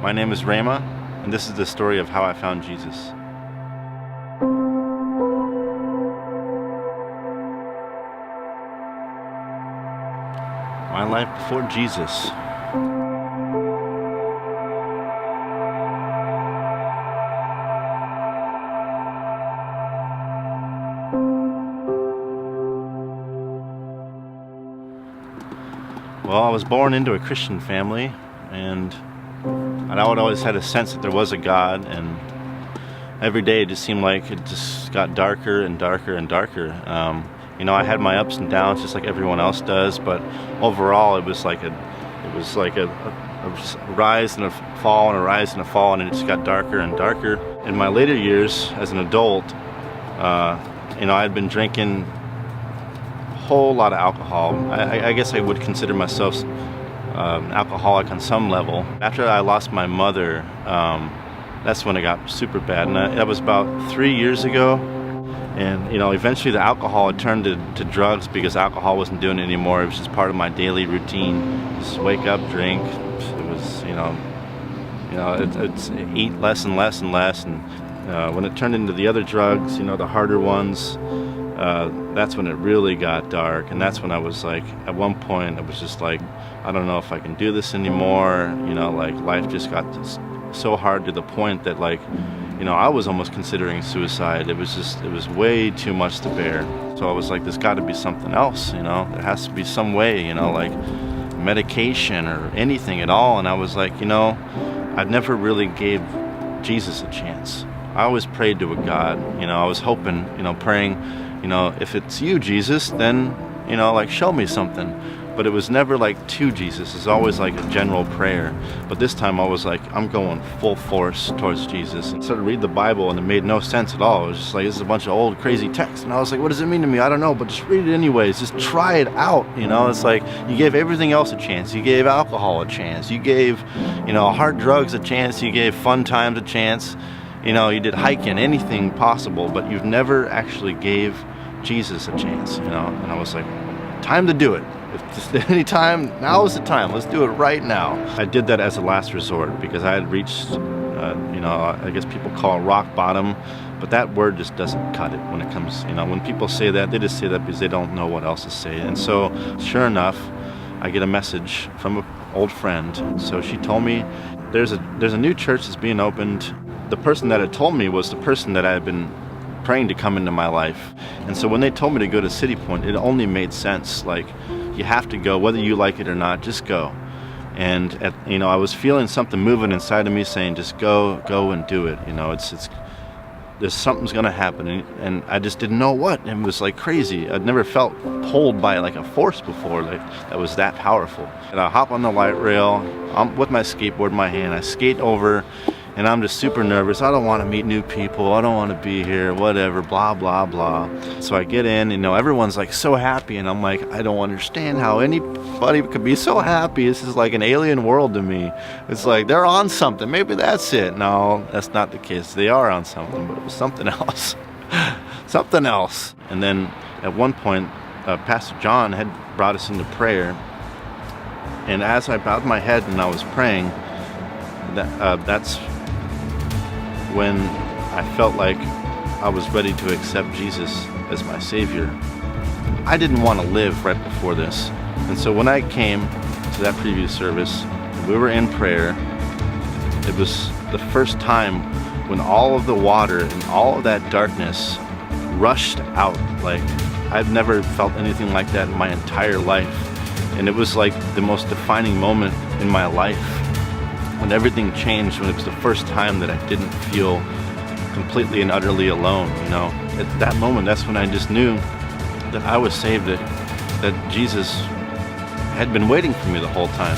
My name is Rhema, and this is the story of how I found Jesus. My life before Jesus. Well, I was born into a Christian family, and I would always had a sense that there was a God, and every day it just seemed like it just got darker and darker and darker. I had my ups and downs just like everyone else does, but overall it was like a rise and a fall and a rise and a fall, and it just got darker and darker. In my later years as an adult, I had been drinking a whole lot of alcohol. I guess I would consider myself an alcoholic on some level. After I lost my mother, that's when it got super bad, and that was about 3 years ago. And eventually the alcohol had turned to drugs because alcohol wasn't doing it anymore. It was just part of my daily routine. Just wake up, drink. It was, it's eat less and less and less. And when it turned into the other drugs, the harder ones, that's when it really got dark. And that's when I was like, at one point, I was just like, I don't know if I can do this anymore. Life just got so hard to the point that I was almost considering suicide. It was way too much to bear. So I was like, there's got to be something else, there has to be some way, like medication or anything at all. And I was like, I've never really gave Jesus a chance. I always prayed to a God, I was hoping, praying, if it's you, Jesus, then, show me something. But it was never to Jesus. It's always like a general prayer. But this time I was like, I'm going full force towards Jesus. And started to read the Bible, and it made no sense at all. It was just like, this is a bunch of old crazy text. And I was like, what does it mean to me? I don't know, but just read it anyways. Just try it out. It's like you gave everything else a chance. You gave alcohol a chance. You gave, hard drugs a chance. You gave fun times a chance. You did hiking, anything possible, but you've never actually gave Jesus a chance, And I was like, time to do it. If just any time, now is the time. Let's do it right now. I did that as a last resort because I had reached, I guess people call it rock bottom, but that word just doesn't cut it when it comes, when people say that, they just say that because they don't know what else to say. And so, sure enough, I get a message from an old friend. So she told me, there's a new church that's being opened. The person that had told me was the person that I had been praying to come into my life. And so when they told me to go to Citypoint, it only made sense. You have to go, whether you like it or not, just go. And I was feeling something moving inside of me saying, just go and do it. There's something's gonna happen, and I just didn't know what. It was crazy. I'd never felt pulled by a force before, that was that powerful. And I hop on the light rail, I'm with my skateboard in my hand. I skate over, and I'm just super nervous. I don't want to meet new people. I don't want to be here, whatever, blah, blah, blah. So I get in, everyone's so happy. And I'm like, I don't understand how anybody could be so happy. This is like an alien world to me. It's like they're on something. Maybe that's it. No, that's not the case. They are on something, but it was something else. Something else. And then at one point, Pastor Jon had brought us into prayer. And as I bowed my head and I was praying, that's when I felt like I was ready to accept Jesus as my Savior. I didn't want to live right before this. And so when I came to that previous service, we were in prayer. It was the first time when all of the water and all of that darkness rushed out. I've never felt anything like that in my entire life. And it was the most defining moment in my life. When everything changed, when it was the first time that I didn't feel completely and utterly alone, At that moment, that's when I just knew that I was saved, that Jesus had been waiting for me the whole time.